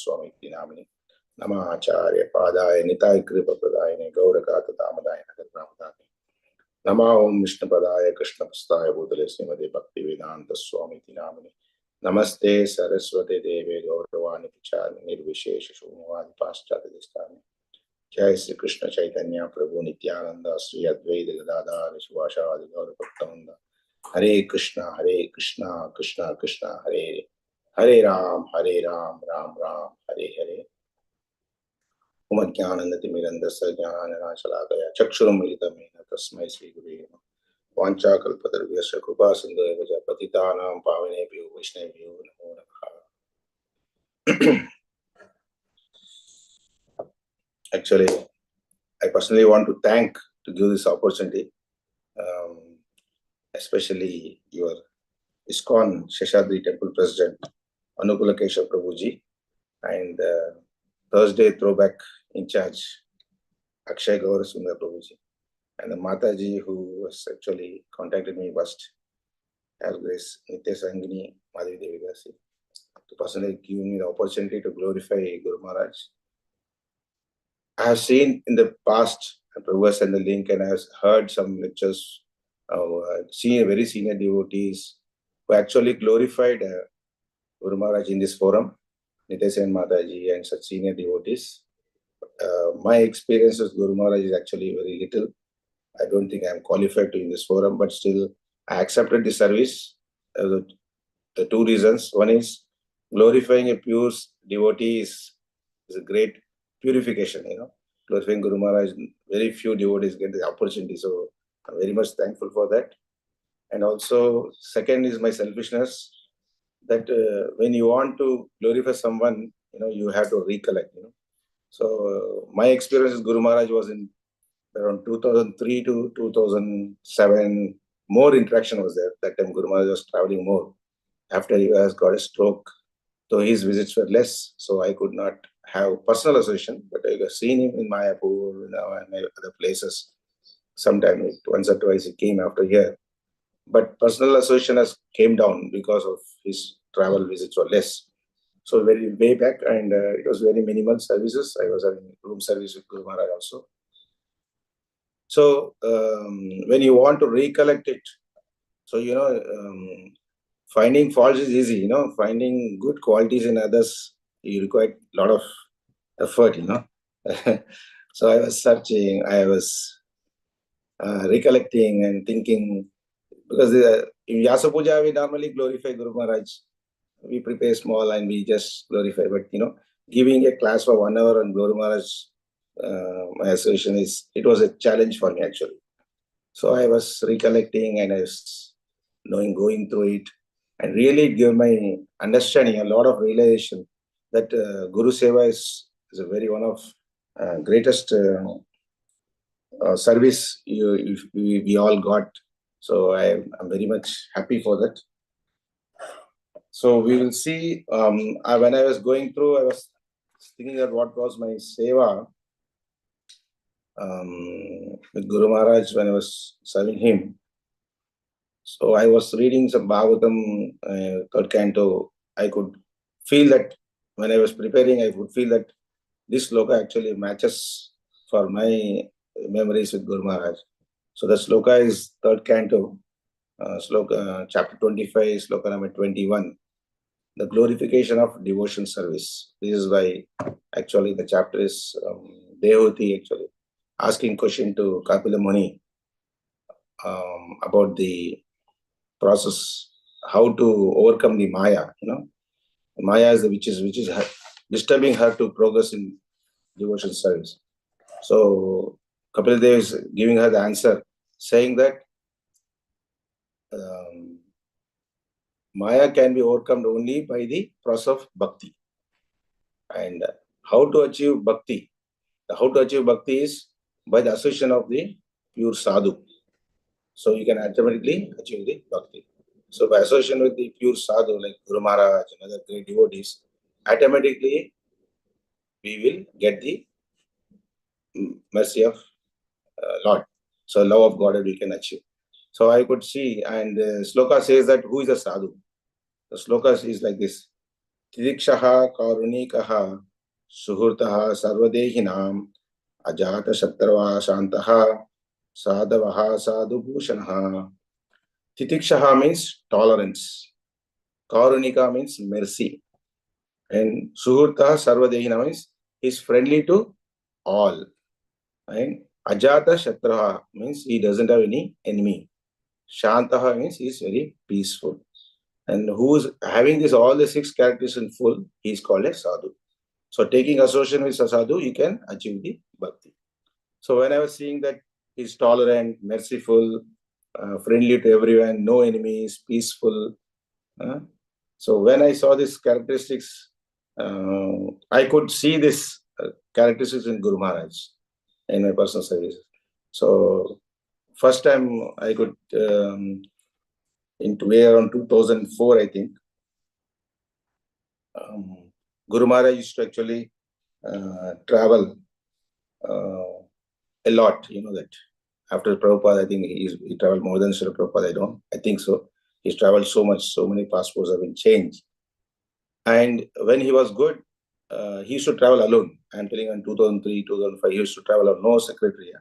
Swami Dinamini. Nama Acharya Padaya Nitai Kripa Pradayane Gaura Katha Damadayana Kadramudani. Nama Om Vishnu Padaya Krishna Pastaya Bhutale Srimade Bhakti Vedanta Swami Dinamini. Namaste Saraswati Deve Gauravani Pichani Nirvishesha Shumavadi Paschati Distani. Jai Sri Krishna Chaitanya Prabhu Nityananda Sri Advaita Gadadhara Shivashadi Gaura Bhaktavrinda. Hare Krishna, Krishna Krishna, Hare Hare Ram, Ram Ram, Hare Hare. Umadhyanandati Mirandasa Jnana Shalakaya Chakshuram Militamena Tasmai Sri Guru Vancha Kalpatarvyasya Krupa Sindhu Jayapatitanam Pavanebhyo Vaishnavyo Namo Namaha. Actually, I personally want to give this opportunity, especially your Iskcon Seshadripuram Temple President, Anukula Keshav Prabhuji, and Thursday Throwback in charge, Akshay Gaura Sundar Prabhuji, and the Mataji who was actually contacted me first, as Grace Nitya Sangini Madhavi Devi Dasi, to personally give me the opportunity to glorify Guru Maharaj. I have seen in the past, Prabhu has sent the link, and I have heard some lectures, seen very senior devotees who actually glorified Guru Maharaj in this forum, Nityasen Mataji and such senior devotees. My experience with Guru Maharaj is actually very little. I don't think I am qualified to in this forum, but still I accepted the service. The two reasons. One is glorifying a pure devotee is a great purification, Glorifying Guru Maharaj, very few devotees get the opportunity. So I'm very much thankful for that. And also, second is my selfishness, that when you want to glorify someone, you have to recollect, So my experience with Guru Maharaj was in around 2003 to 2007. More interaction was there. That time Guru Maharaj was traveling more. After he has got a stroke, so his visits were less, so I could not have personal association, but I have seen him in Mayapur, and other places. Sometime once or twice he came after here. But personal association has came down because of his travel visits were less. So very way back, and it was very minimal services. I was having room service with Guru Maharaj also. So when you want to recollect it, so finding faults is easy. Finding good qualities in others, you require a lot of effort. So I was searching, I was recollecting and thinking, because in Vyasa Puja we normally glorify Guru Maharaj. We prepare small and we just glorify. But giving a class for 1 hour on Guru Maharaj, my association it was a challenge for me actually. So I was recollecting and I was going through it, and really it gave my understanding a lot of realization that Guru Seva is a very one of greatest service we all got. So I'm very much happy for that. So we will see. When I was going through, I was thinking that what was my seva with Guru Maharaj when I was serving him. So I was reading some Bhagavatam, third canto. I could feel that when I was preparing, I could feel that this sloka actually matches for my memories with Guru Maharaj. So the sloka is third canto, sloka chapter 25, sloka number 21. The glorification of devotion service. This is why actually the chapter is Dehuti, actually asking question to Kapila Muni about the process, how to overcome the Maya. Maya is which is disturbing her to progress in devotion service. So Kapila Dev is giving her the answer, saying that Maya can be overcome only by the process of bhakti. And how to achieve bhakti? How to achieve bhakti is by the association of the pure sadhu. So you can automatically achieve the bhakti. So by association with the pure sadhu like Guru Maharaj and other great devotees, automatically we will get the mercy of Lord. So love of God we can achieve. So I could see, and the sloka says that who is a sadhu? The sloka is like this. Tidikshaha Karunikaha Suhurtaha Sarvadehinam Ajata Shatrava Shantaha Sadavaha Sadhu Bhushanaha. Titikshaha means tolerance. Karunika means mercy. And Suhurtaha Sarvadehina means he is friendly to all. And Ajata Shatraha means he doesn't have any enemy. Shantaha means he is very peaceful. And who is having this all the 6 characters in full, he is called a sadhu. So taking association with a sadhu, you can achieve the bhakti. So when I was seeing that he's tolerant, merciful, friendly to everyone, no enemies, peaceful. So when I saw these characteristics, I could see this characteristics in Guru Maharaj in my personal service. So first time I could, into way around 2004, I think, Guru Maharaj used to actually travel a lot, you know that. After Prabhupada, I think he traveled more than Srila Prabhupada, I think so. He's traveled so much, so many passports have been changed. And when he was good, he used to travel alone. I'm telling you, in 2003, 2005, he used to travel alone, no secretary.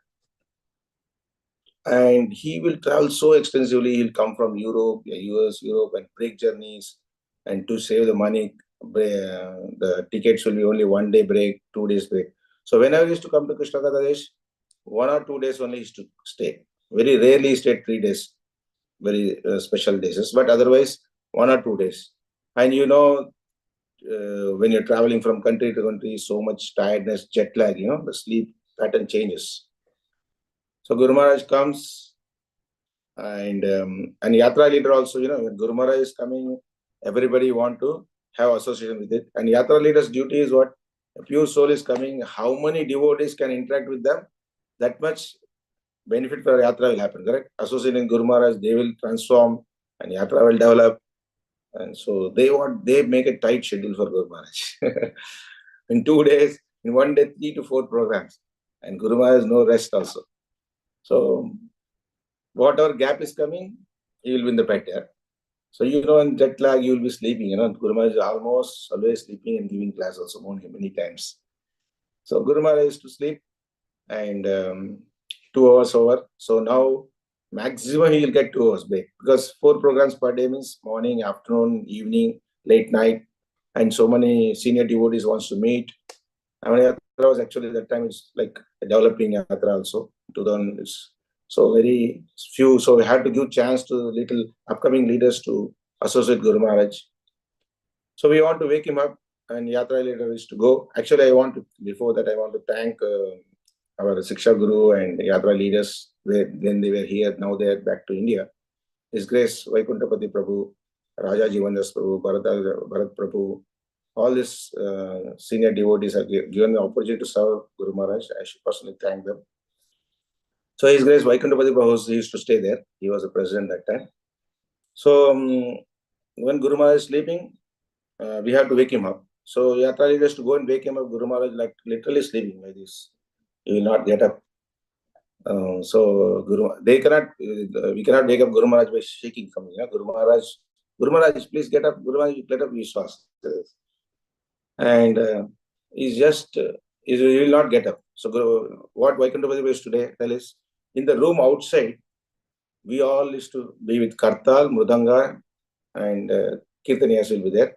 And he will travel so extensively. He'll come from Europe, US, Europe, and break journeys. And to save the money, the tickets will be only 1 day break, 2 days break. So whenever he used to come to Krishna Katha Desh, 1 or 2 days only he used to stay. Very rarely he stayed 3 days, very special days. But otherwise, 1 or 2 days. And when you're traveling from country to country, so much tiredness, jet lag, the sleep pattern changes. So Guru Maharaj comes, and Yatra leader also, when Guru Maharaj is coming, everybody want to have association with it. And Yatra leader's duty is what? A pure soul is coming, how many devotees can interact with them, that much benefit for Yatra will happen, correct? Associating Guru Maharaj, they will transform and Yatra will develop. And so they make a tight schedule for Guru Maharaj. In 2 days, in 1 day, 3 to 4 programs. And Guru Maharaj no rest also. So whatever gap is coming, he will be in the bed there. So in jet lag, you will be sleeping. Guru Maharaj is almost always sleeping and giving class also many times. So Guru Maharaj used to sleep, and 2 hours over. So now maximum he will get 2 hours break, because 4 programs per day means morning, afternoon, evening, late night, and so many senior devotees wants to meet. I mean, Yatra was actually that time it's like a developing Yatra also. So very few. So we had to give chance to little upcoming leaders to associate Guru Maharaj. So we want to wake him up, and Yatra leader is to go. Actually, before that I want to thank our Siksha Guru and Yatra leaders when they were here. Now they are back to India. His Grace Vaikuntapati Prabhu, Raja Jivandas Prabhu, Bharat Prabhu, all these senior devotees are given the opportunity to serve Guru Maharaj. I should personally thank them. So His Grace Vaikuntapati Prabhu used to stay there. He was the president that time. So when Guru Maharaj is sleeping, we have to wake him up. So Yatra leaders to go and wake him up. Guru Maharaj like literally sleeping like this. He will not get up. So we cannot wake up Guru Maharaj by shaking from him. Guru Maharaj, please get up. Guru Maharaj, get up. Vishwas. And he will not get up. So what Vaikuntapati is today tell is, in the room outside, we all used to be with Kartal, Mridanga, and Kirtaniyas will be there.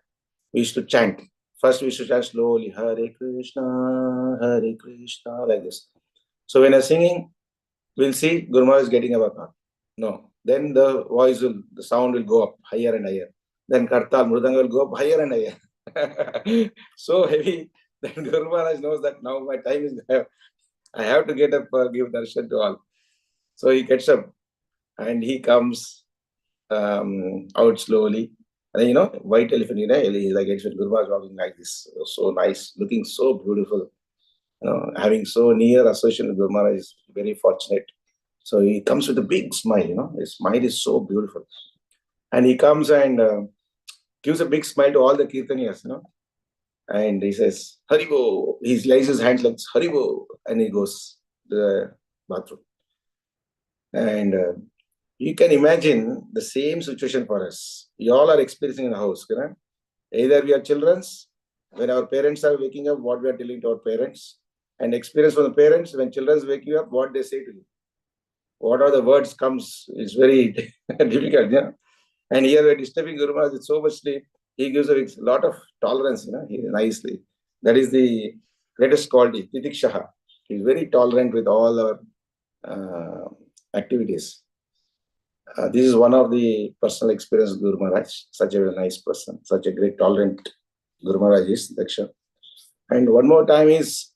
We used to chant. First we used to chant slowly, Hare Krishna, like this. So when I'm singing, we'll see Guru Maharaj is getting up or not. No. Then the sound will go up higher and higher. Then Kartal, Mridanga will go up higher and higher. So heavy. Then Guru Maharaj knows that now my time is there. I have to get up, give darshan to all. So he gets up and he comes out slowly. And white elephant, he's like elephant. Guru Maharaj walking like this. So nice, looking so beautiful. Having so near association with Guru Maharaj is very fortunate. So he comes with a big smile, his smile is so beautiful. And he comes and gives a big smile to all the Kirtaniyas, and he says, Haribo. He lays his hands like Haribo, and he goes to the bathroom. And you can imagine the same situation for us. We all are experiencing in the house. Either we are children's, when our parents are waking up, what we are telling to our parents, and experience from the parents, when children are waking up, what they say to you. What are the words comes is very difficult. Yeah? And here we're disturbing Guru Maharaj with so much sleep, he gives a lot of tolerance, nicely. That is the greatest quality, Titikshaha. He is very tolerant with all our activities. This is one of the personal experience of Guru Maharaj. Such a nice person, such a great tolerant Guru Maharaj is, Daksha. And one more time is,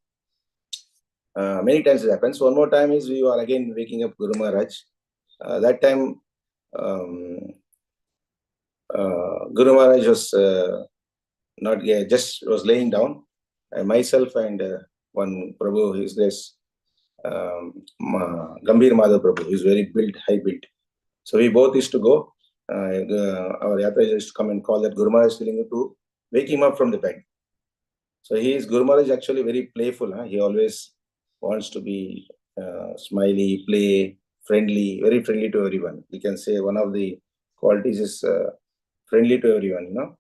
many times it happens, one more time is we are again waking up Guru Maharaj. That time, Guru Maharaj was not just was laying down. Myself and one Prabhu, his grace, Gambhir Madhav Prabhu, who is very built, high built. So we both used to go. Our Yatra used to come and call that Guru Maharaj is feeling to wake him up from the bed. So Guru Maharaj is actually very playful. He always wants to be smiley, play, friendly, very friendly to everyone. We can say one of the qualities is friendly to everyone,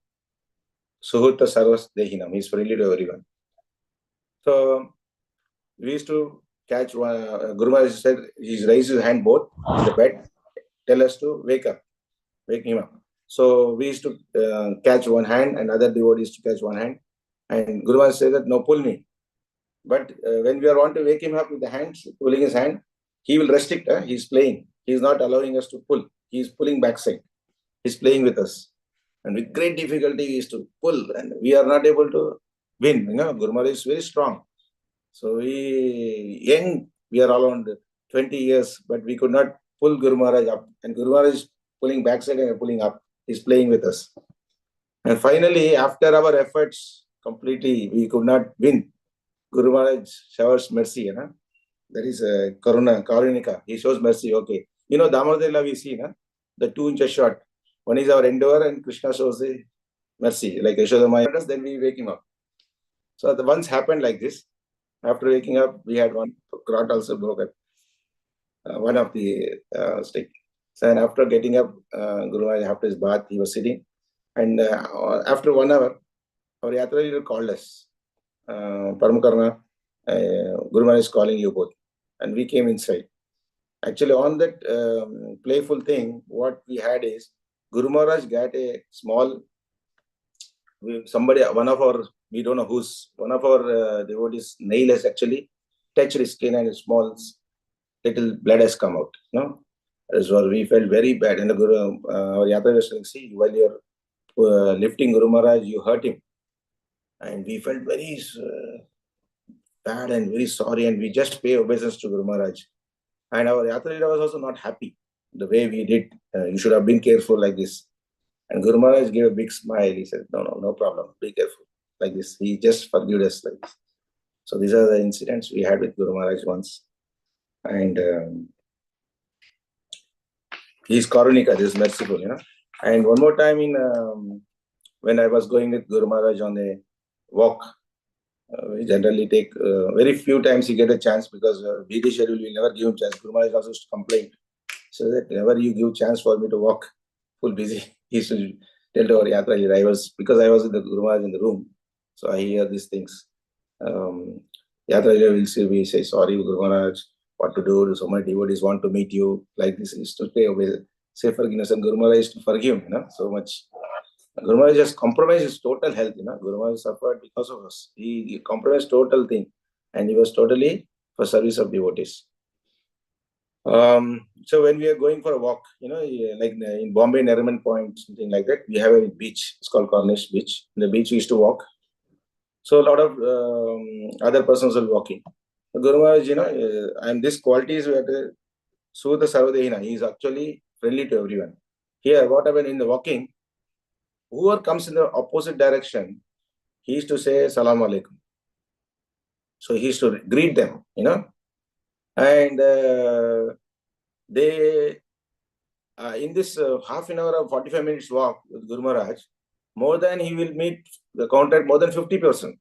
Suhutta Sarvas Dehinam. He's friendly to everyone. So we used to catch one. Guru Maharaj said, he's raised his hand both in the bed, tell us to wake him up. So we used to catch one hand, and other devotees to catch one hand. And Guru Maharaj said that, no, pull me. But when we want to wake him up with the hands, pulling his hand, he will restrict. He's playing. He's not allowing us to pull. He's pulling backside. He's playing with us. And with great difficulty, we used to pull. And we are not able to win. Guru Maharaj is very strong. So we are around 20 years, but we could not pull Guru Maharaj up. And Guru Maharaj is pulling backside and pulling up. He's playing with us. And finally, after our efforts completely, we could not win. Guru Maharaj showers mercy. That is Karunika. He shows mercy. Okay. Damodar we see, the 2 inches short. One is our endeavor, and Krishna shows the mercy. Like Yashoda Maya, then we wake him up. So the once happened like this. After waking up, we had one crotch also broken. One of the stick. So and after getting up, Guru Maharaj, after his bath, he was sitting. And after 1 hour, our Yatra leader called us. Param Karuna, Guru Maharaj is calling you both. And we came inside. Actually, on that playful thing, what we had is, Guru Maharaj got a small, one of our, we don't know who's, one of our devotees' nail has actually touched his skin and a small little blood has come out. That's what we felt very bad. And the Guru, our Yatra was saying, see, while you're lifting Guru Maharaj, you hurt him. And we felt very bad and very sorry, and we just pay obeisance to Guru Maharaj. And our Yatra leader was also not happy the way we did. You should have been careful like this. And Guru Maharaj gave a big smile. He said, no problem. Be careful. Like this. He just forgave us like this. So these are the incidents we had with Guru Maharaj once. And he is Karunika, this is merciful, And one more time when I was going with Guru Maharaj on a walk, we generally take very few times you get a chance, because busy schedule will never give him chance. Guru Maharaj also used to complain. So that whenever you give chance for me to walk, full busy, he used to tell to our Yatra leader, because I was with the Guru Maharaj in the room, so I hear these things. Yatra leader will say, we say, sorry Guru Maharaj, what to do? So many devotees want to meet you. Like this, is to say forgiveness, and Guru Maharaj is to forgive him, so much. Guru Maharaj has compromised his total health. Guru Maharaj suffered because of us. He compromised total thing, and he was totally for service of devotees. So when we are going for a walk, like in Bombay, Nariman Point, something like that, we have a beach. It's called Cornish Beach. In the beach, we used to walk. So a lot of other persons are walking. Guru Maharaj, and this quality is Sudha Sarvadehina. He is actually friendly to everyone. Here, what happened in the walking, whoever comes in the opposite direction, he used to say Salam Alaikum. So he used to greet them, and they, in this half an hour or 45 minutes walk with Guru Maharaj, more than he will contact more than 50%.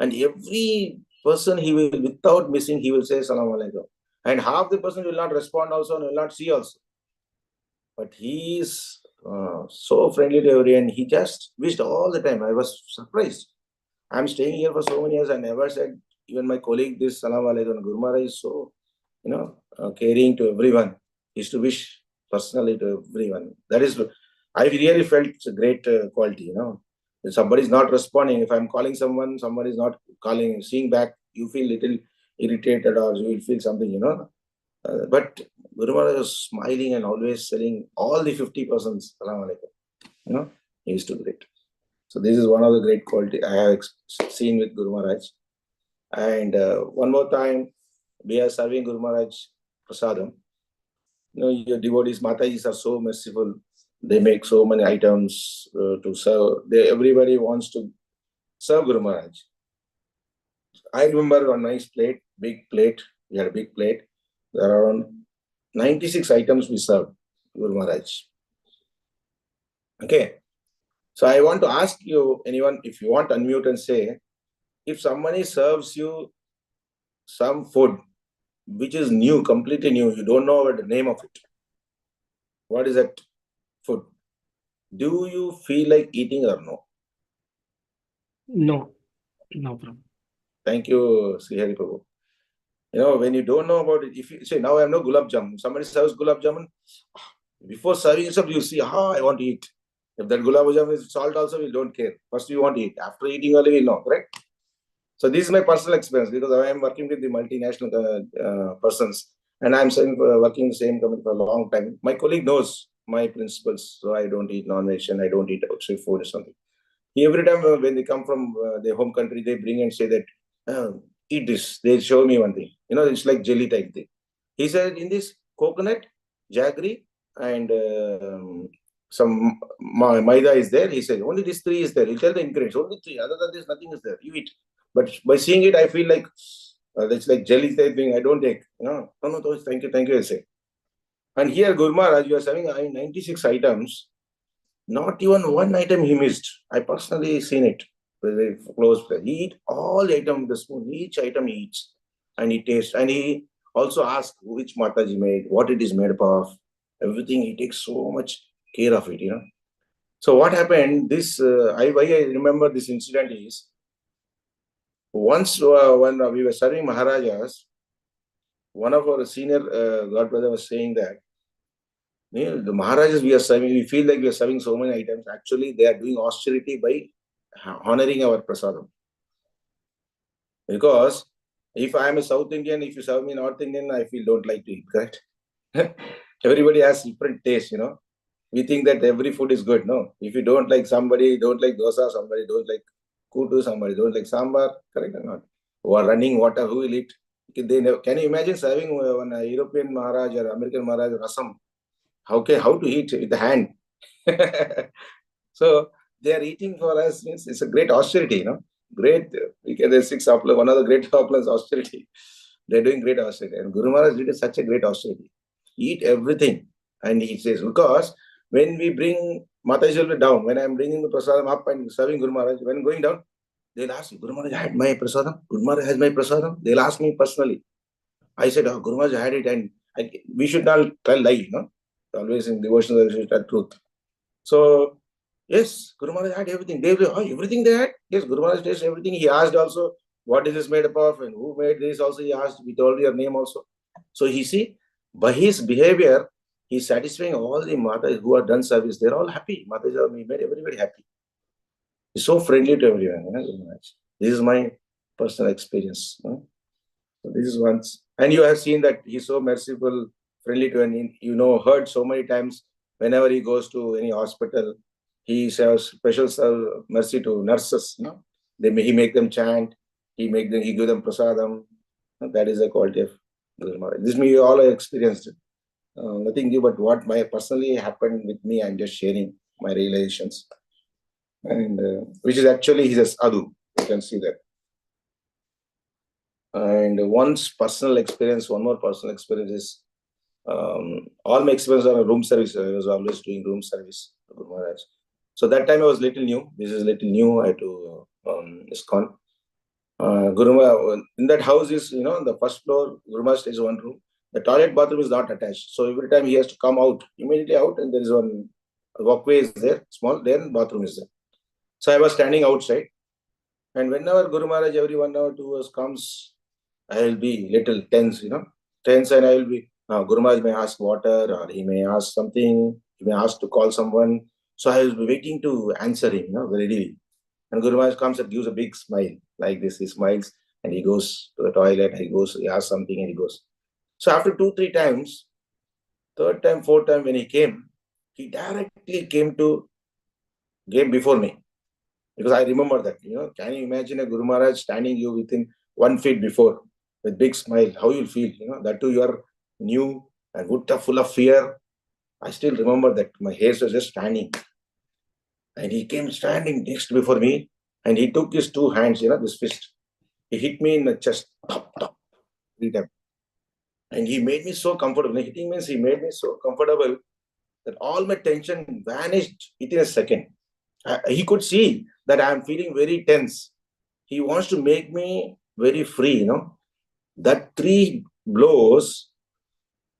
And every person he will, without missing, he will say Salam Alaikum. And half the person will not respond also and will not see also. But he is so friendly to everyone. He just wished all the time. I was surprised. I'm staying here for so many years. I never said, even my colleague, this Salam Alaikum. Guru Maharaj is so, caring to everyone. He used to wish personally to everyone. That is, I really felt it's a great quality, If somebody is not responding, if I'm calling someone, somebody is not calling, seeing back, you feel little irritated or you will feel something, but Guru Maharaj was smiling and always telling all the 50 persons, Salam Alaikum. He used to great. So this is one of the great quality I have seen with Guru Maharaj. And one more time, we are serving Guru Maharaj prasadam. Your devotees, Matajis are so merciful. They make so many items to serve. Everybody wants to serve Guru Maharaj. I remember one nice plate, big plate. We had a big plate. There are around 96 items we served Guru Maharaj. Okay. So I want to ask you, anyone, if you want to unmute and say, if somebody serves you some food which is new, completely new, you don't know the name of it. What is that food? Do you feel like eating or no? No. No problem. Thank you, Srihari Prabhu. When you don't know about it, if you say, now I have no gulab jamun, somebody serves gulab jamun, before serving yourself, you see, I want to eat. If that gulab jamun is salt also, we don't care. First, we want to eat. After eating only, we'll know, correct? So this is my personal experience because I am working with the multinational persons and I'm working in the same company for a long time. My colleague knows my principles, so I don't eat non-veg and I don't eat outside food or something. Every time when they come from their home country, they bring and say that, eat this. They show me one thing. It's like jelly type thing. He said, in this coconut, jaggery, and some maida is there. He said, only these three is there. He'll tell the ingredients. Only three. Other than this, nothing is there. You eat. But by seeing it, I feel like it's like jelly type thing. I don't take. No, thank you, I say. And here, Guru Maharaj, you are serving 96 items. Not even one item he missed. I personally seen it. Very close. He eat all the item with the spoon. Each item he eats. And he tastes. And he also asks which Mataji made, what it is made up of. Everything, he takes so much care of it, So what happened, why I remember this incident is, once when we were serving Maharajas, one of our senior God brother was saying that, the Maharajas we are serving, we feel like we are serving so many items. Actually, they are doing austerity by honoring our prasadam. Because if I am a South Indian, if you serve me North Indian, I feel don't like to eat, correct? Everybody has different taste, We think that every food is good, no? If you don't like somebody, don't like dosa, somebody don't like kutu, somebody don't like sambar, correct or not? Who are running water, who will eat? Can you imagine serving one European Maharaj or American Maharaj rasam? How to eat with the hand? So they are eating for us. Means it's a great austerity, Great. There's one of the great opulence austerity. They're doing great austerity. And Guru Maharaj did such a great austerity. Eat everything. And he says, because when we bring Mataji will be down, when I'm bringing the prasadam up and serving Guru Maharaj, when going down, they'll ask me, Guru Maharaj had my prasadam? Guru Maharaj has my prasadam? They'll ask me personally. I said, Guru Maharaj had it, and we should not tell lie, Always in devotion, we should tell truth. So, yes, Guru Maharaj had everything. They will, everything they had? Yes, Guru Maharaj tasted everything. He asked also, what is this made up of? And who made this? Also, he asked, we told your name also. So, he see, by his behavior, he's satisfying all the Matas who have done service. They're all happy. Matas have made everybody happy. He's so friendly to everyone. This is my personal experience. So this is once. And you have seen that he's so merciful, friendly to anyone. Heard so many times whenever he goes to any hospital, he shows special mercy to nurses. He make them chant. He give them prasadam. That is the quality of Guru Maharaj. This we all have experienced. Nothing new, but what personally happened with me, I'm just sharing my realizations. And which is actually his Adu. You can see that. And one more personal experience is, all my experience are room service. I was always doing room service to Guru Maharaj. So that time I was little new. This is little new. I had to Iskcon. Guru Maharaj, in that house is, the first floor, Guru Maharaj stays one room. The toilet bathroom is not attached. So every time he has to come out, immediately out, and there is one walkway is there, small, then bathroom is there. So I was standing outside, and whenever Guru Maharaj every 1 hour, 2 hours comes, I will be little tense, tense, and I will be, Guru Maharaj may ask water, or he may ask something, he may ask to call someone. So I will be waiting to answer him, very readily. And Guru Maharaj comes and gives a big smile like this. He smiles and he goes to the toilet, he asks something and he goes. So after 2, 3 times, third time, fourth time when he came, he directly came before me. Because I remember that, can you imagine a Guru Maharaj standing you within 1 feet before with big smile, how you'll feel, that too you are new and full of fear. I still remember that my hairs were just standing. And he came standing next before me and he took his 2 hands, this fist. He hit me in the chest, top, 3 times. And he made me so comfortable. Hitting means he made me so comfortable that all my tension vanished within a second. He could see that I am feeling very tense. He wants to make me very free, That 3 blows,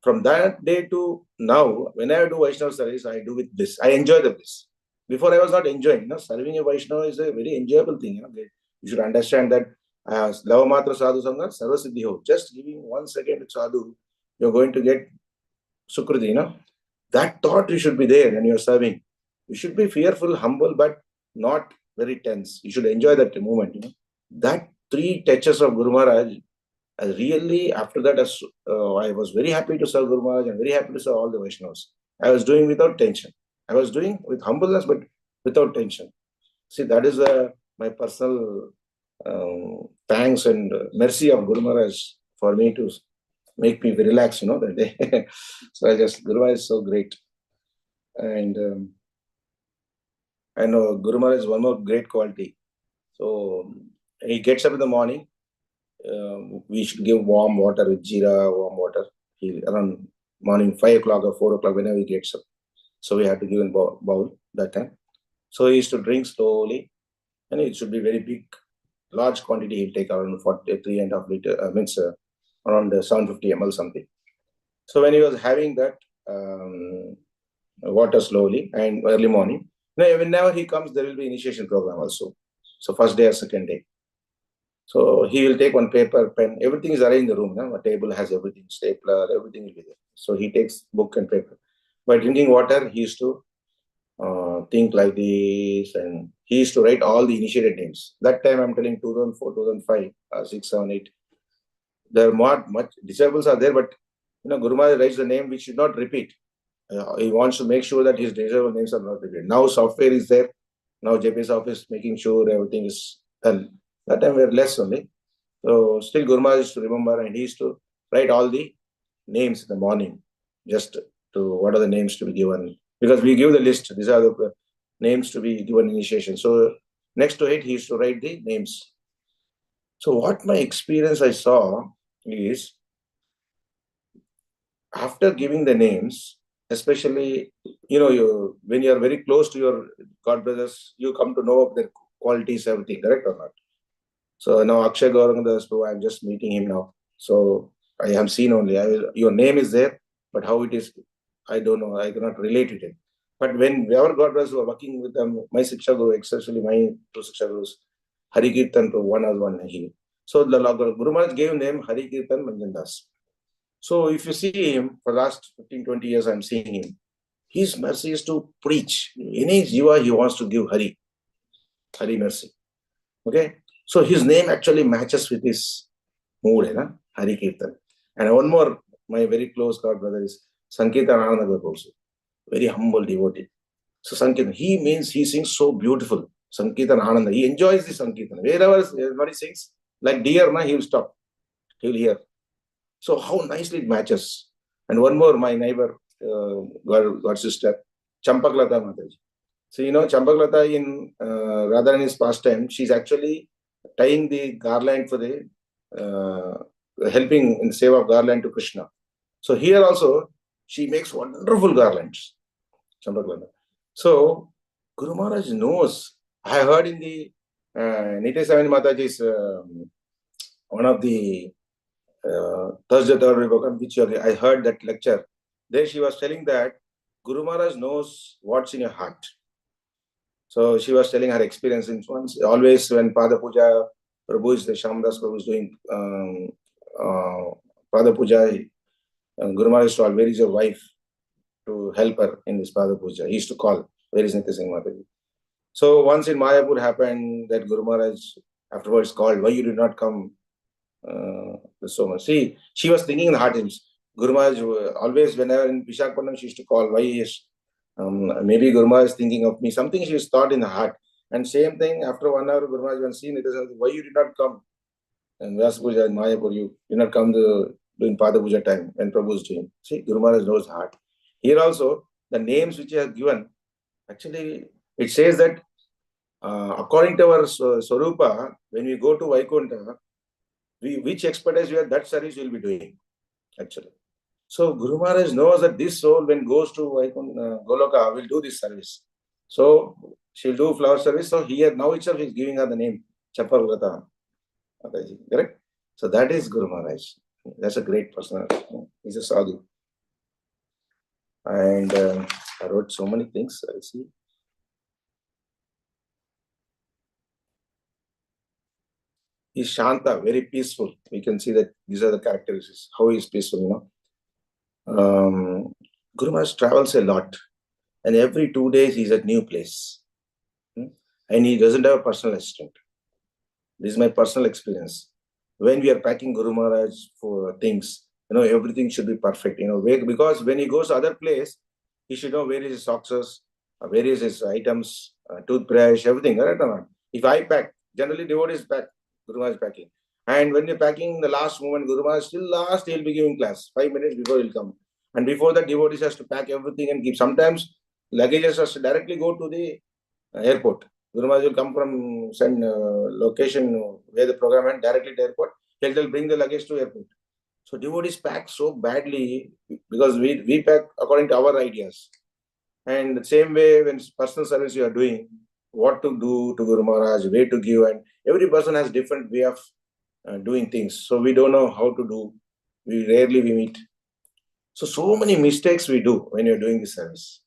from that day to now, when I do Vaishnava service, I do with bliss. I enjoy the bliss. Before I was not enjoying. Serving a Vaishnava is a very enjoyable thing. You should understand that Lavamatra Sadhu Sangha, Sarva Siddhi Ho. Just giving 1 second to Sadhu, you're going to get Sukriti, That thought you should be there when you're serving. You should be fearful, humble, but not very tense. You should enjoy that moment. That 3 touches of Guru Maharaj, really, after that, I was very happy to serve Guru Maharaj and very happy to serve all the Vaishnavas. I was doing without tension. I was doing with humbleness, but without tension. See, that is my personal thanks and mercy of Guru Maharaj for me to make me relax, that day. So Guru Maharaj is so great. And I know Guru Maharaj is one more great quality. So he gets up in the morning. We should give warm water with jeera, warm water. Around morning 5 o'clock or 4 o'clock, whenever he gets up. So we had to give him bowl that time. So he used to drink slowly, and it should be very big, large quantity. He'll take around 3.5 liter, around 750 ml something. So when he was having that water slowly and early morning, whenever he comes, there will be initiation program also. So first day or second day. So he will take one paper, pen, everything is arranged in the room. A table has everything, stapler, everything will be there. So he takes book and paper. By drinking water, he used to think like this, and he used to write all the initiated names. That time I'm telling 2004, 2005, 6, 7, 8. There are not much disciples are there, but Guru Maharaj writes the name which should not repeat. He wants to make sure that his disciple names are not repeated. Now software is there. Now JP's office making sure everything is done. That time we were less only. So still Guru Maharaj used to remember, and he used to write all the names in the morning, just to what are the names to be given. Because we give the list. These are the names to be given initiation. So next to it, he used to write the names. So what my experience I saw is, after giving the names, especially, when you are very close to your God brothers, you come to know of their qualities, everything, correct or not? So now Akshay Gaurangadas Prabhu, I'm just meeting him now. So I have seen only, your name is there, but how it is, I don't know, I cannot relate to it. But when our God brothers were working with them, my Siksha Guru, especially my 2 Siksha Gurus, Hari Kirtan Prabhu, one as one he. So the Guru Maharaj gave name Hari Kirtan Manjandas. So if you see him, for the last 15, 20 years, I'm seeing him. His mercy is to preach. Any jiva, he wants to give Hari mercy. Okay? So his name actually matches with his mood, Hari Kirtan. And one more, my very close God brother is Sankirtan Ananda also. Very humble devotee. So Sankirtan, he sings so beautiful. Sankirtan Ananda. He enjoys the Sankirtan. Wherever everybody sings, like deer, he will stop. He will hear. So how nicely it matches. And one more, my neighbor, God sister, Champaklata Mataji. So, Champaklata in Radharani's pastime, she's actually tying the garland for the helping in the save of garland to Krishna. So here also, she makes wonderful garlands. Champaklata. So Guru Maharaj knows. I heard in the Nitya Swami Mataji's one of the Thursday, Third Republic, which I heard that lecture. There she was telling that Guru Maharaj knows what's in your heart. So she was telling her experience in once. Always when Pada Puja, Prabhu is the Shamdas Prabhu is doing Pada Puja, Guru Maharaj used to call, where is your wife, to help her in this Pada Puja. He used to call, where is Nitya Singh Mataji? So once in Mayapur happened that Guru Maharaj afterwards called, why you did not come so much? See, she was thinking in the heart, Guru Maharaj always whenever in Visakhapatnam she used to call, why is maybe Guru Maharaj is thinking of me, something she was thought in the heart. And same thing after 1 hour, Guru Maharaj when seen it, why you did not come? And Vyasa Puja in Mayapur, you did not come to doing Pada Puja time when Prabhu is doing. See, Guru Maharaj knows heart. Here also, the names which he has given, actually, it says that according to our Swarupa, when we go to Vaikuntha, which expertise we have, that service we will be doing, actually. So Guru Maharaj knows that this soul, when goes to Goloka, will do this service. So she'll do flower service. So here now itself is giving her the name Chaparlata. Correct? So that is Guru Maharaj. That's a great personality. He's a sadhu. And I wrote so many things. I'll see. He's Shanta, very peaceful. We can see that these are the characteristics. How he is peaceful, you know. Guru Maharaj travels a lot, and every 2 days he's at new place, and he doesn't have a personal assistant. This is my personal experience. When we are packing Guru Maharaj for things, you know, everything should be perfect, you know, because when he goes to other place, he should know where is his socks, where is his items, toothbrush, everything, right or not? If I pack, generally devotees pack, Guru Maharaj packing. And when you're packing the last moment, Guru Maharaj still last, he'll be giving class, 5 minutes before he'll come. And before that, devotees has to pack everything and keep. Sometimes luggages has to directly go to the airport. Guru Maharaj will come from some location where the program went directly to airport. He'll bring the luggage to airport. So devotees pack so badly because we pack according to our ideas. And the same way when personal service you are doing, what to do to Guru Maharaj, way to give, and every person has different way of doing things. So we don't know how to do. We rarely meet. So many mistakes we do when you're doing the service.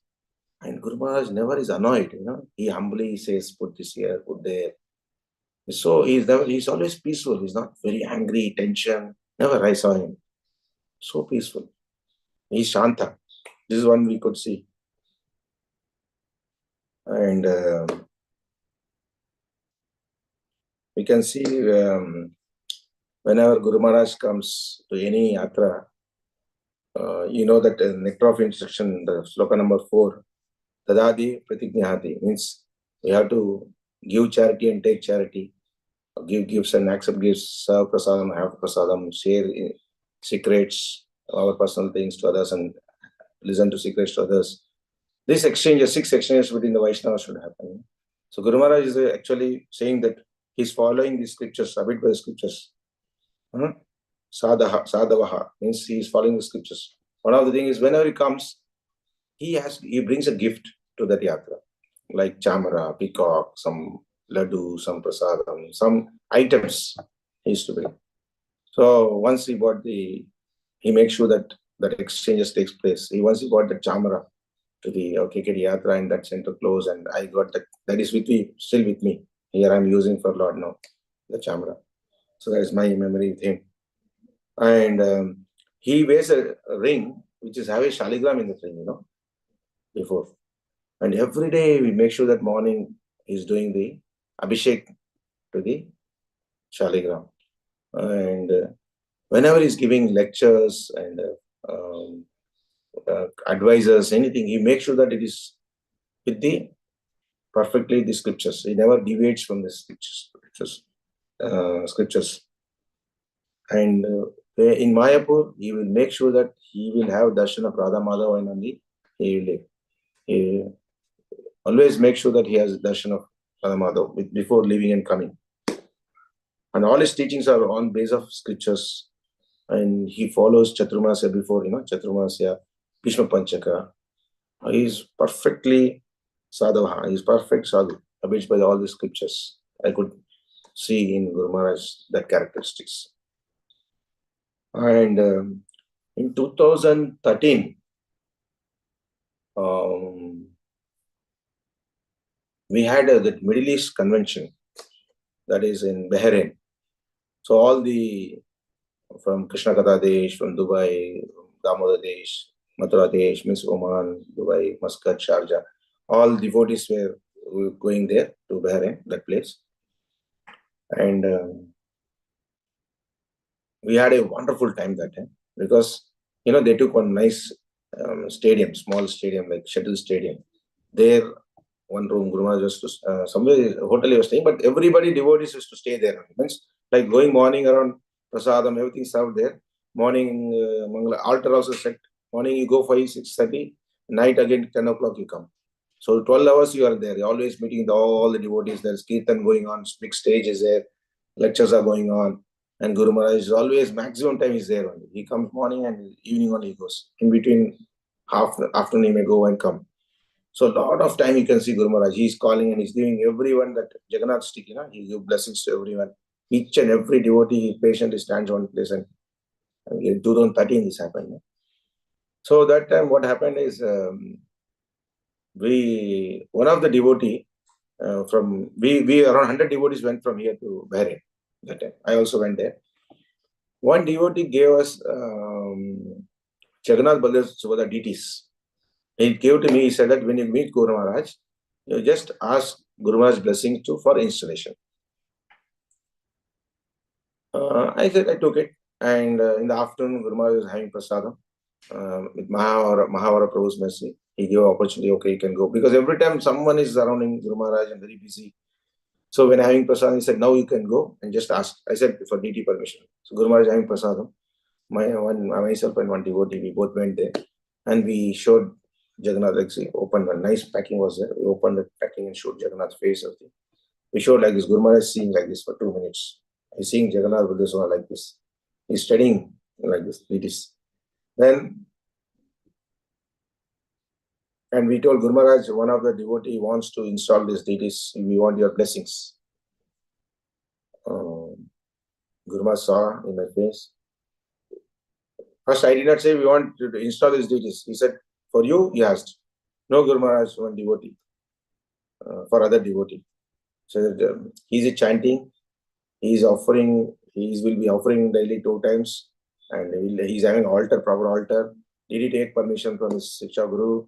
And Guru Maharaj never is annoyed, you know. He humbly says, put this here, put there. So he's always peaceful. He's not very angry, tension. Never I saw him. So peaceful. He's Shanta. This is one we could see. And we can see whenever Guru Maharaj comes to any yatra, you know that nectar of instruction, the sloka number 4, Tadadi Pratignyahati, means we have to give charity and take charity, give gifts and accept gifts, serve prasadam, have prasadam, share secrets, our personal things to others, and listen to secrets to others. This exchanges, 6 exchanges between the Vaishnavas should happen. So Guru Maharaj is actually saying that he's following the scriptures, abid by the scriptures. Sadhavaha means he is following the scriptures. One of the things is whenever he comes, he brings a gift to that yatra, like chamara, peacock, some laddu, some prasadam, some items he used to bring. So once he bought he makes sure that exchanges takes place. Once he bought the chamara to the KKD yatra and that center close, and I got that is with me, still with me. Here I'm using for Lord now, the chamara. So that is my memory with him. And he wears a ring which is have a shaligram in the ring, you know, before. And every day we make sure that morning he's doing the abhishek to the shaligram. And whenever he's giving lectures and advisors, anything, he makes sure that it is with perfectly the scriptures. He never deviates from the scriptures. And in Mayapur, he will make sure that he will have darshan of Radha Madhava and only he always make sure that he has darshan of Radha Madhava before leaving and coming. And all his teachings are on base of scriptures. And he follows Chaturmasya before, you know, Chaturmasya, Bhishma Panchaka. He is perfectly sadhava. He is perfect sadhu, abides by all the scriptures. I could see in Guru Maharaj that characteristics. And in 2013, we had the Middle East convention that is in Bahrain. So all from Krishna Katha Desh, from Dubai, Damodar Desh, Mathura Desh, means Oman, Dubai, Muscat, Sharjah, all devotees were going there to Bahrain, that place. And we had a wonderful time that time because, they took one nice stadium, small stadium, like shuttle stadium. There, one room, Guru Maharaj was to, somewhere, hotel he was staying, but everybody, devotees used to stay there. Means like going morning around prasadam, everything served there. Morning, Mangala, altar also set. Morning you go 5, 6:30, night again 10 o'clock you come. So 12 hours you are there. You're always meeting all the devotees. There's kirtan going on, big stage is there, lectures are going on. And Guru Maharaj is always, maximum time is there only. He comes morning and evening only he goes. In between, afternoon he may go and come. So a lot of time you can see Guru Maharaj. He's calling and he's giving everyone that Jagannath stick, he gives blessings to everyone. Each and every devotee, his patient, he stands one place. And in 2013 this happened. So that time what happened is, one of the devotee we around 100 devotees went from here to Bahrain that time. I also went there. One devotee gave us Jagannath Baladev Subhadra deities. He gave to me, he said that when you meet Guru Maharaj, you just ask Guru Maharaj's blessing for installation. I said I took it, and in the afternoon Guru Maharaj was having prasadam with Mahavara Prabhu's mercy. He gave opportunity, okay, you can go. Because every time someone is surrounding Guru Maharaj and very busy. So when having prasadam, he said, now you can go and just ask. I said, for DT permission. So Guru Maharaj having prasadam. Myself and one devotee, we both went there. And we showed Jagannath, like, opened a nice packing was there. We opened the packing and showed Jagannath's face. We showed like this. Guru Maharaj is seeing like this for 2 minutes. He's seeing Jagannath with this one like this. He's studying like this. It is. Then, and we told Guru Maharaj, one of the devotee wants to install these deities. We want your blessings. Guru Maharaj saw in my face. First, I did not say we want to install these deities. He said, for you, he asked. No, Guru Maharaj, one devotee. For other devotee. So he's chanting. He will be offering daily 2 times. And he's having altar, proper altar. Did he take permission from his Shiksha Guru?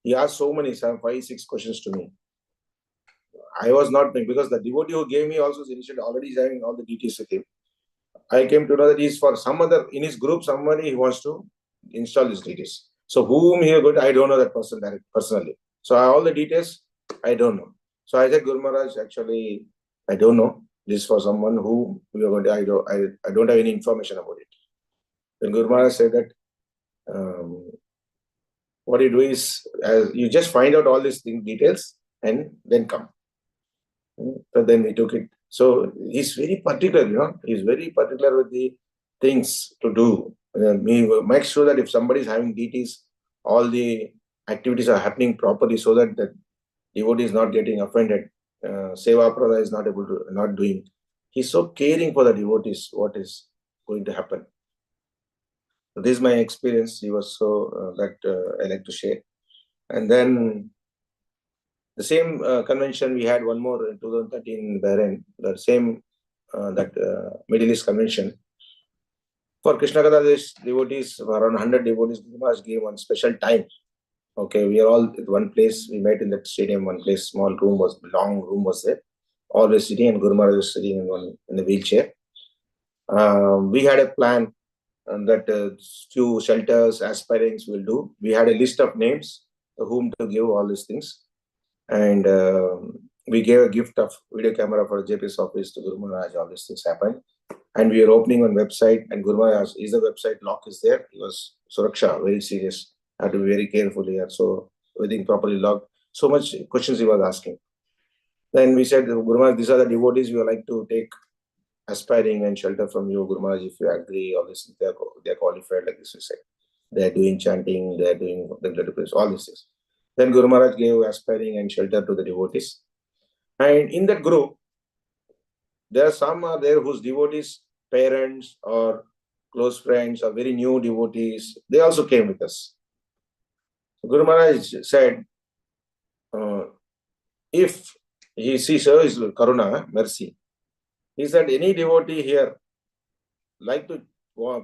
He asked so many, 5, 6 questions to me. I was not knowing because the devotee who gave me also initially already is having all the deities with him. I came to know that he's for some other, in his group, somebody he wants to install his deities. So whom he got, I don't know that person personally. So all the details, I don't know. So I said, Guru Maharaj, actually, I don't know. This is for someone who we are going to, I don't have any information about it. Then Guru Maharaj said that, what you do is, you just find out all these details and then come. So then we took it. So he's very particular, he's very particular with the things to do. Make sure that if somebody is having deities, all the activities are happening properly so that the devotee is not getting offended. Seva Prada is not doing. He's so caring for the devotees, what is going to happen. So this is my experience. He was so I like to share. And then the same convention, we had one more in 2013 in Bahrain, the same Middle East convention. For Krishna Katha Desh devotees, around 100 devotees, Guru Maharaj gave one special time. Okay, we are all at one place. We met in that stadium, one place, long room was there. Always sitting, and Guru Maharaj was sitting in the wheelchair. We had a plan that few shelters, aspirants will do. We had a list of names to whom to give all these things. And we gave a gift of video camera for JP's office to Guru Maharaj. All these things happened. And we are opening one website, and Guru Maharaj, is the website lock is there? He was Suraksha, very serious. I have to be very careful here. So everything properly locked. So much questions he was asking. Then we said, Guru Maharaj, these are the devotees we would like to take aspiring and shelter from you, Guru Maharaj, if you agree, all this, they are qualified, like this we said. They are doing chanting, they are doing all these things. Then Guru Maharaj gave aspiring and shelter to the devotees. And in that group, there are some whose devotees, parents or close friends or very new devotees, they also came with us. Guru Maharaj said, if he sees her is Karuna, mercy. He said, any devotee here like to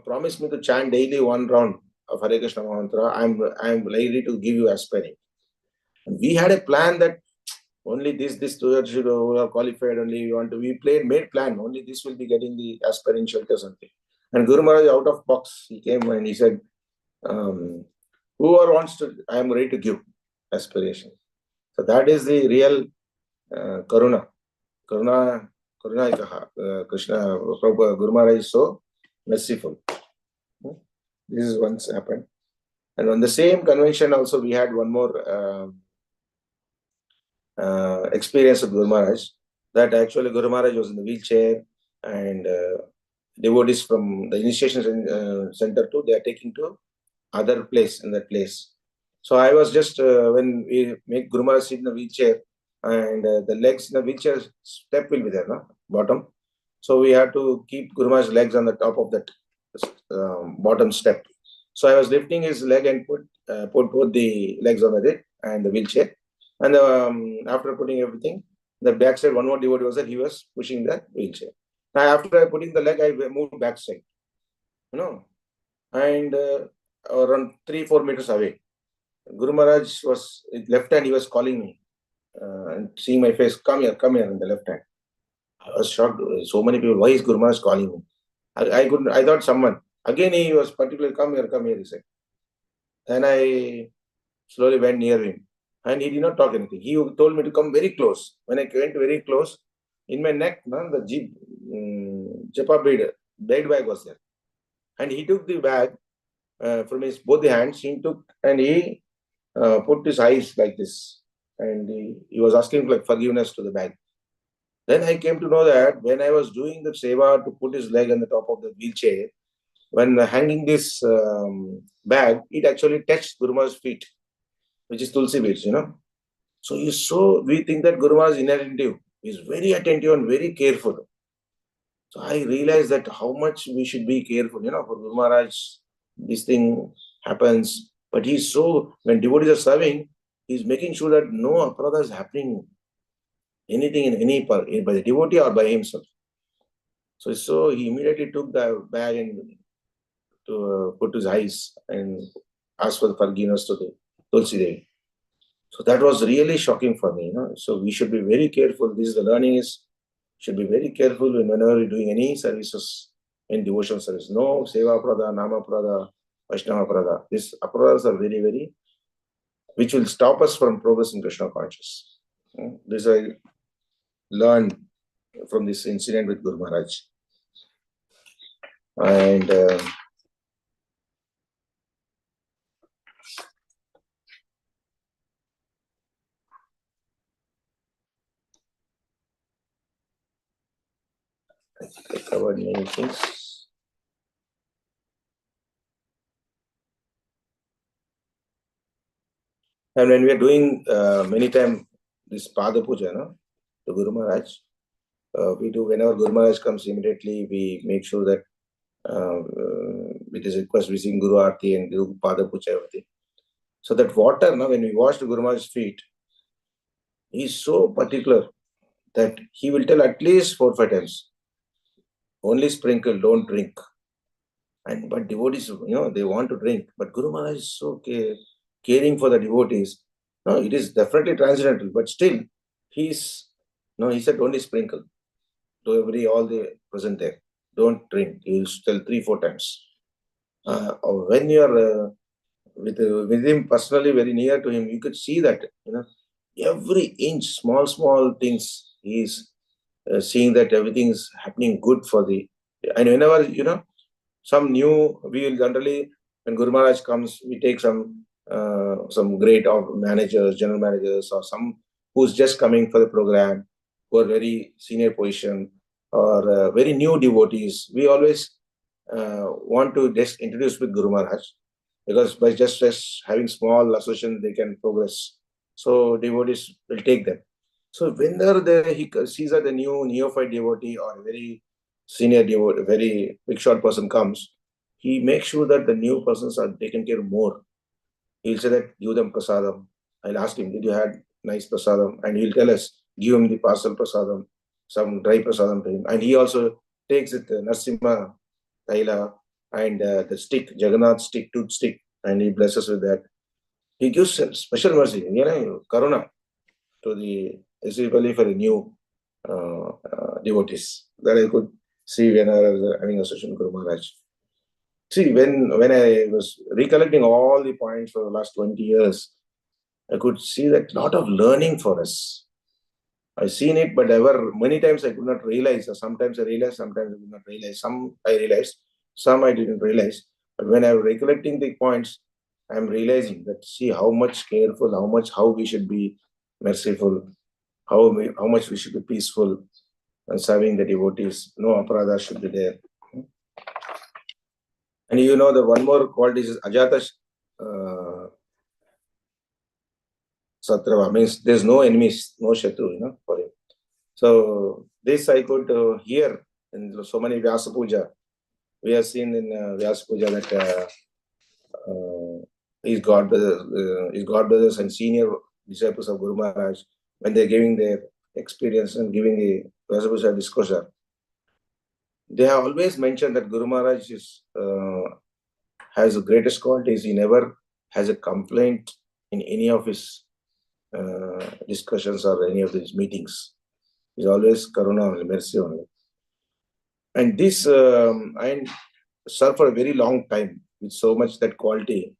promise me to chant daily one round of Hare Krishna mantra, I'm ready to give you aspiring. And we had a plan that only this student should are qualified, only we want to, made plan, only this will be getting the aspiring shelter something. And Guru Maharaj out of box, he came and he said, whoever wants to, I am ready to give aspiration. So that is the real Karuna. Krishna Prabhu, Guru Maharaj is so merciful. This is once happened. And on the same convention also we had one more experience of Guru Maharaj, that actually Guru Maharaj was in the wheelchair and devotees from the initiation center too, they are taking to other place in that place. So I was just, when we make Guru Maharaj sit in the wheelchair and the legs in the wheelchair step will be there, no? Bottom. So we had to keep Guru Maharaj's legs on the top of that bottom step. So I was lifting his leg and put both the legs on it and the wheelchair. And after putting everything, the backside, one more devotee was that he was pushing the wheelchair. Now after putting the leg, I moved backside, and around 3-4 meters away. Guru Maharaj was in left hand, he was calling me and seeing my face, come here in the left hand. I was shocked. So many people, why is Guru Maharaj calling me? I thought someone. Again, he was particularly, come here, he said. Then I slowly went near him and he did not talk anything. He told me to come very close. When I went very close, in my neck, the japa bead bag was there. And he took the bag from his both the hands, he took and he put his eyes like this. And he was asking like forgiveness to the bag. Then I came to know that when I was doing the seva to put his leg on the top of the wheelchair, when hanging this bag, it actually touched Guru Maharaj's feet, which is Tulsi beads, So we think that Guru Maharaj is inattentive. He is very attentive and very careful. So I realized that how much we should be careful, for Guru Maharaj, this thing happens. But he's so, when devotees are serving, he's making sure that no aparadha is happening, anything in any part, by the devotee or by himself. So he immediately took the bag and to put his eyes and ask for the forgiveness to the Tulsi Devi. So that was really shocking for me. So we should be very careful. This is the learning is, should be very careful whenever you're doing any services in devotional service. No seva prada, nama prada, Vaishnava prada. These aparadas are very, very, which will stop us from progress in Krishna consciousness. This I learned from this incident with Guru Maharaj. And I covered many things. And when we are doing many times this Pada Puja, to Guru Maharaj, we do, whenever Guru Maharaj comes, immediately we make sure that with his request we sing Guru Aarti and do Pada Puja, everything. So that water, when we wash the Guru Maharaj's feet, he is so particular that he will tell at least 4-5 times, only sprinkle, don't drink. But devotees, they want to drink. But Guru Maharaj is so caring for the devotees. No, it is definitely transcendental, but still, he said only sprinkle to all the present there. Don't drink. He will tell 3-4 times. When you are with him personally, very near to him, you could see that, every inch, small things, he is seeing that everything is happening good for the, and whenever, some new, we will generally, when Guru Maharaj comes, we take some great managers, general managers, or some who's just coming for the program, who are very senior position, or very new devotees. We always want to just introduce with Guru Maharaj, because by just having small association, they can progress. So devotees will take them. So whenever he sees that the new neophyte devotee or a very senior devotee, very big short person comes, he makes sure that the new persons are taken care of more. He'll say that, give them prasadam. I'll ask him, did you had nice prasadam? And he'll tell us, give him the parcel prasadam, some dry prasadam to him. And he also takes it, Narsimha Taila, and the stick, Jagannath stick, tooth stick, and he blesses with that. He gives special mercy, karuna to the, especially for the new devotees. That I could see when I was having a session with Guru Maharaj. See, when I was recollecting all the points for the last 20 years, I could see that lot of learning for us. I've seen it, but many times I could not realize. Sometimes I realized, sometimes I could not realize. Some I realized, some I didn't realize. But when I'm recollecting the points, I'm realizing that, see how much careful, how we should be merciful, how much we should be peaceful and serving the devotees. No aparadha should be there. And the one more quality is Ajata Satrava, means there's no enemies, no Shatru, for him. So this I could hear in so many Vyasa Puja. We have seen in Vyasa Puja that his God brothers and senior disciples of Guru Maharaj, when they're giving their experience and giving the Vyasa Puja discourse, they have always mentioned that Guru Maharaj has the greatest qualities. He never has a complaint in any of his discussions or any of his meetings. He's always karuna only, mercy only. And this, and served for a very long time with so much that quality.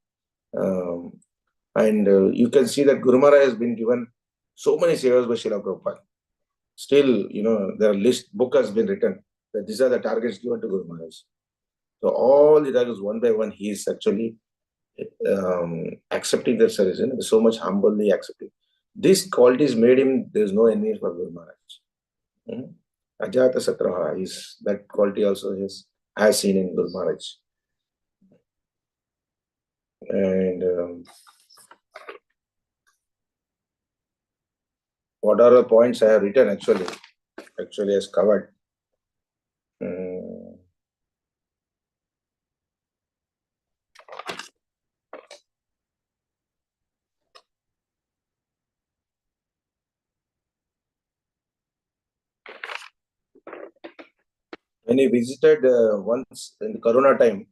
And you can see that Guru Maharaj has been given so many sevas by Srila Prabhupada. Still, the book has been written that these are the targets given to Guru Maharaj. So all the targets, one by one, he is actually accepting their service, so much humbly accepting. These qualities made him, there's no enemy for Guru Maharaj. Ajata Satraha is that quality also is as seen in Guru Maharaj. And what are the points I have written actually has covered. When he visited once in the Corona time,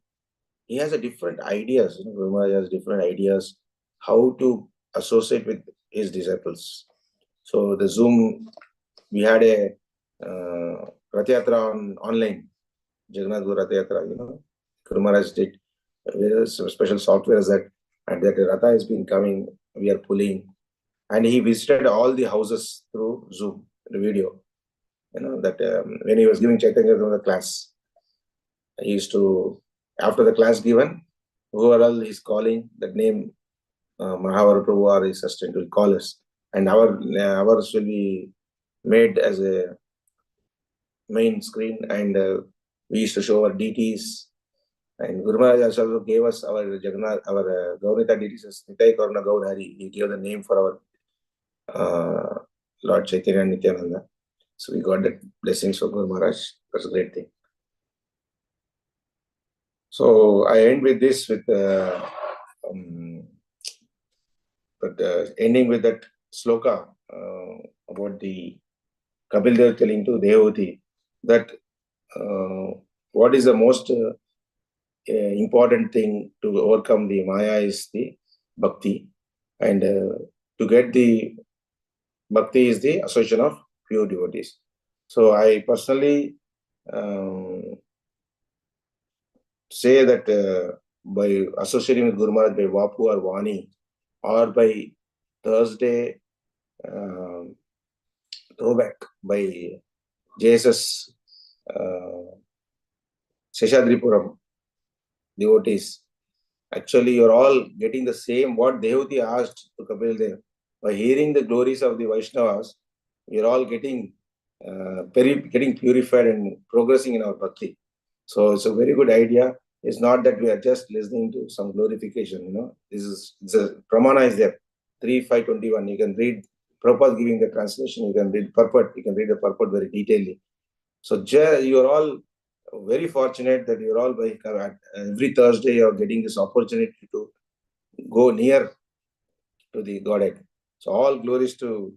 he has a different ideas. Guru Maharaj has different ideas how to associate with his disciples. So the Zoom, we had a Rath Yatra online, Jagannath Guru Rath Yatra, Guru Maharaj did. There is some special software and that Ratha has been coming, we are pulling. And he visited all the houses through Zoom, the video. That when he was giving Chaitanya the class, he used to, after the class given, whoever else is calling, that name, Mahavara Prabhu or his assistant will call us. And ours will be made as a main screen, and we used to show our deities. And Guru Maharaj also gave us our Jagannath, our Gaurita deities as Nitai Karuna Gaur Hari. He gave the name for our Lord Chaitanya and Nityananda. So we got that blessings from Guru Maharaj. That's a great thing. So I end with this, with ending with that sloka about the Kapil Dev telling to Devavati that what is the most important thing to overcome the Maya is the Bhakti, and to get the Bhakti is the association of pure devotees. So I personally say that by associating with Guru Maharaj by Vapu or Vani, or by Thursday Throwback by JSS Seshadripuram devotees, actually you're all getting the same what Devati asked to Kapil Dev. By hearing the glories of the Vaishnavas, we're all getting purified and progressing in our bhakti. So it's a very good idea. It's not that we are just listening to some glorification, it's a pramana is there, 3.5.21. You can read Prabhupada giving the translation, you can read purport, you can read the purport very detailedly. So you are all very fortunate that you're all every Thursday you're getting this opportunity to go near to the Godhead. So all glories to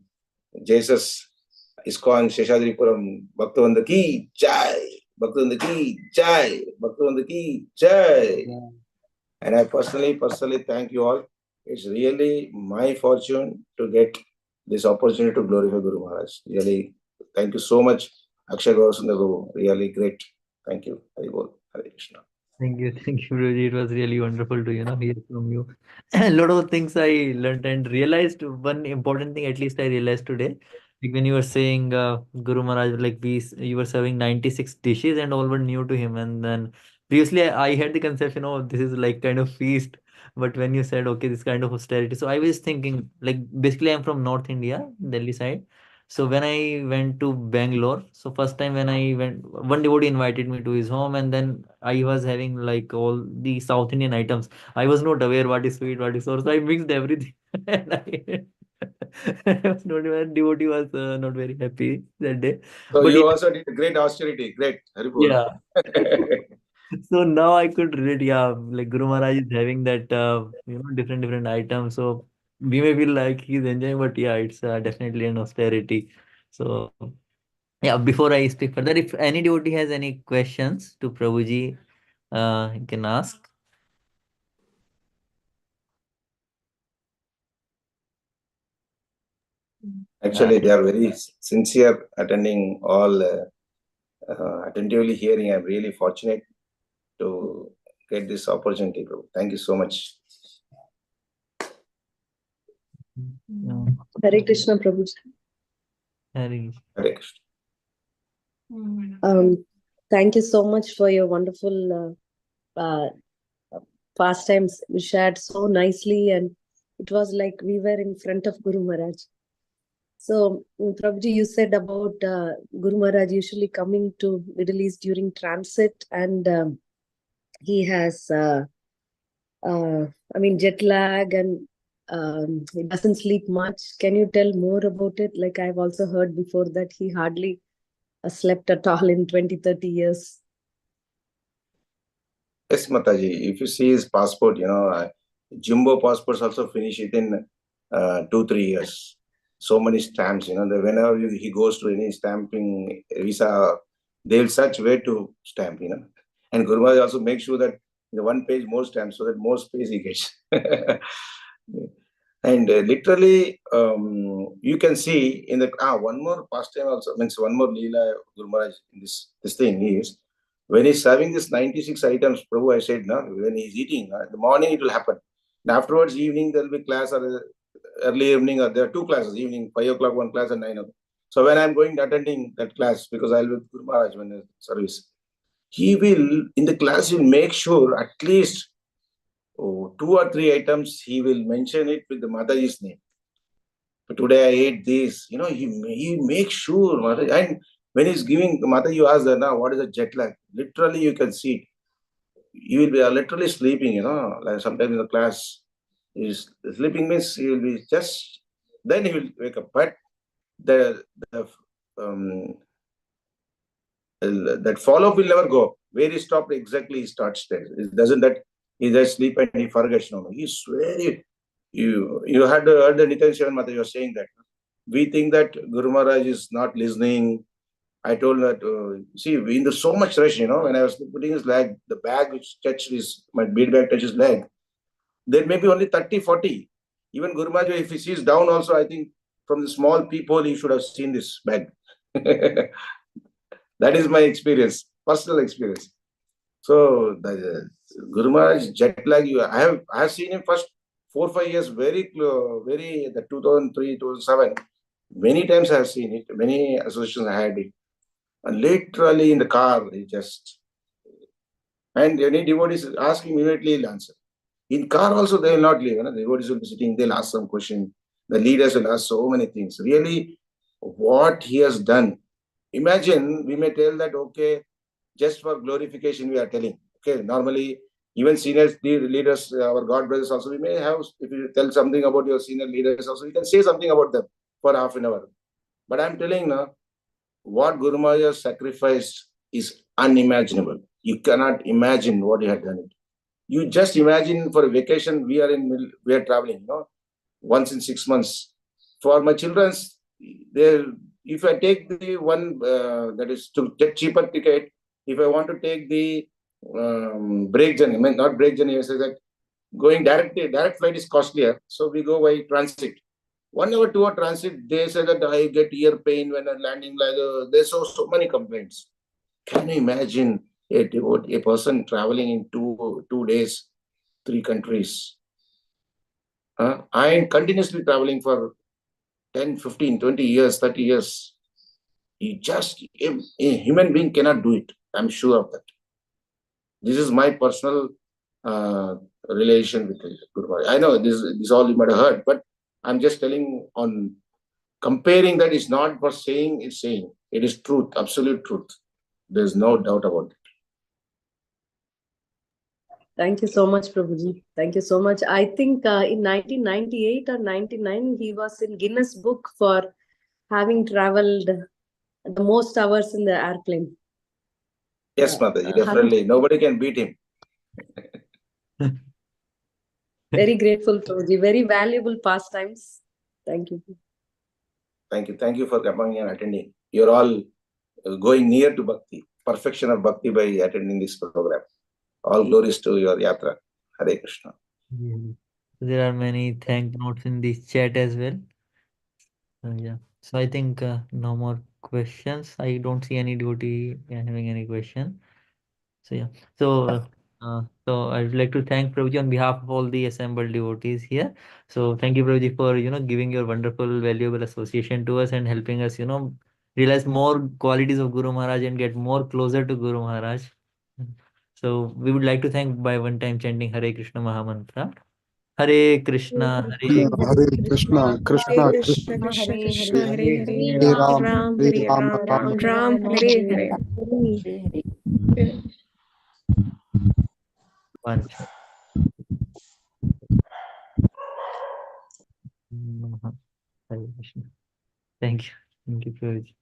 Jesus, Iskcon Seshadripuram, Bhaktivinoda ki Jai, Bhaktivinoda ki Jai, Bhaktivinoda ki Jai. Yeah. And I personally thank you all. It's really my fortune to get this opportunity to glorify Guru Maharaj. Really, thank you so much, Akshay Gaurasundar Guru. Really great. Thank you. Hare Krishna. Thank you, Prabhuji. It was really wonderful to hear from you. A lot of things I learned and realized. One important thing, at least I realized today, like when you were saying Guru Maharaj, like you were serving 96 dishes and all were new to him, and then previously I had the conception, oh, this is like kind of feast. But when you said, okay, this kind of austerity, so I was thinking, like basically I'm from North India, Delhi side. So when I went to Bangalore, so first time when I went, one devotee invited me to his home, and then I was having like all the South Indian items. I was not aware what is sweet, what is sour, so I mixed everything. And I was not even devotee was not very happy that day. So But you also did a great austerity. Great. Haripur. yeah. So now I could relate, yeah, like Guru Maharaj is having that, different items. So we may feel like he's enjoying, but yeah, it's definitely an austerity. So yeah, before I speak further, if any devotee has any questions to Prabhuji, you can ask. Actually, they are very sincere, attending all, attentively hearing. I'm really fortunate to get this opportunity, bro. Thank you so much. Hare Krishna, Prabhuji. Hare Hare Krishna. Thank you so much for your wonderful pastimes. You shared so nicely, and it was like we were in front of Guru Maharaj. So, Prabhuji, you said about Guru Maharaj usually coming to Middle East during transit, and he has, jet lag, and he doesn't sleep much. Can you tell more about it? Like I've also heard before that he hardly slept at all in 20-30 years. Yes, Mataji. If you see his passport, jumbo passports also finish within 2-3 years. So many stamps, whenever he goes to any stamping visa, they'll search where to stamp, And Guru Maharaj also makes sure that the one page more stamps so that more space he gets. And literally, you can see in the one more pastime also, means one more Leela Guru Maharaj in this thing is when he's serving this 96 items, Prabhu, I said, no, when he's eating, in the morning it will happen. And afterwards, evening, there will be class, or early evening, or there are 2 classes, evening, 5 o'clock, 1 class, and 9 o'clock. So when I'm going attending that class, because I'll be with Guru Maharaj when the service, he will, in the class, he'll make sure at least 2 or 3 items, he will mention it with the Mataji's name. But today I ate this, he makes sure, Mataji, and when he's giving, Mataji, you ask her, now, what is a jet lag? Literally, you can see it. You will be literally sleeping, like sometimes in the class, he's sleeping means he will be just, then he will wake up. But that follow-up will never go. Where he stopped exactly, he starts there. It doesn't that he just sleep and he forgets. No, he's very. You had heard the Nitin Shivan Mata, you were saying that. We think that Guru Maharaj is not listening. I told that, see, in the so much rush, when I was putting his leg, the bag which touched my bead bag touches leg, there may be only 30, 40. Even Guru Maharaj, if he sees down also, I think from the small peephole, he should have seen this bag. That is my experience, personal experience. So the Guru Maharaj jet lag, I have seen him first 4-5 years very the 2003, 2007. Many times I have seen it. Many associations I had it. And literally in the car, he just, and any devotees ask him, immediately he'll answer. In car also they will not leave. The devotees will be sitting, they'll ask some question. The leaders will ask so many things. Really, what he has done. Imagine, we may tell that, okay, just for glorification we are telling. Okay, normally, even senior leaders, our God brothers also, we may have, if you tell something about your senior leaders also, you can say something about them for half an hour. But I'm telling now, what Guru Maharaj sacrificed is unimaginable. You cannot imagine what he had done. You just imagine for a vacation, we are traveling, once in 6 months. For my children's, if I take the one that is to get cheaper ticket, if I want to take the break journey, not break journey, I say that going direct flight is costlier, so we go by transit. 1 hour, 2 hour transit, they say that I get ear pain when I'm landing. Like there's so many complaints. Can you imagine a person traveling in 2 days, 3 countries? I'm continuously traveling for 10, 15, 20 years, 30 years. A human being cannot do it. I'm sure of that. This is my personal relation with Guru Maharaj. I know this all you might have heard, but I'm just telling on comparing that is not for saying, it's saying. It is truth, absolute truth. There's no doubt about it. Thank you so much, Prabhuji. Thank you so much. I think in 1998 or 99, he was in Guinness Book for having traveled the most hours in the airplane. Yes, Mataji, definitely. Nobody can beat him. Very grateful, Prabhuji. Very valuable pastimes. Thank you. Thank you. Thank you for coming and attending. You're all going near to Bhakti, perfection of Bhakti by attending this program. All glories to your Yatra. Hare Krishna. Yeah. There are many thank notes in this chat as well. Yeah. So I think no more questions. I don't see any devotee having any question. So yeah. So I would like to thank Prabhuji on behalf of all the assembled devotees here. So thank you, Prabhuji, for giving your wonderful, valuable association to us and helping us, realize more qualities of Guru Maharaj and get more closer to Guru Maharaj. So we would like to thank by one time chanting Hare Krishna Mahamantra. Hare Krishna, Hare Hare Krishna, Krishna Krishna, Krishna Krishna Hare Hare, Hare Ram, Ram Hare Hare Ram, Ram, Ram Hare Hare. One. Hare Krishna. Thank you. Thank you, Prabhuji.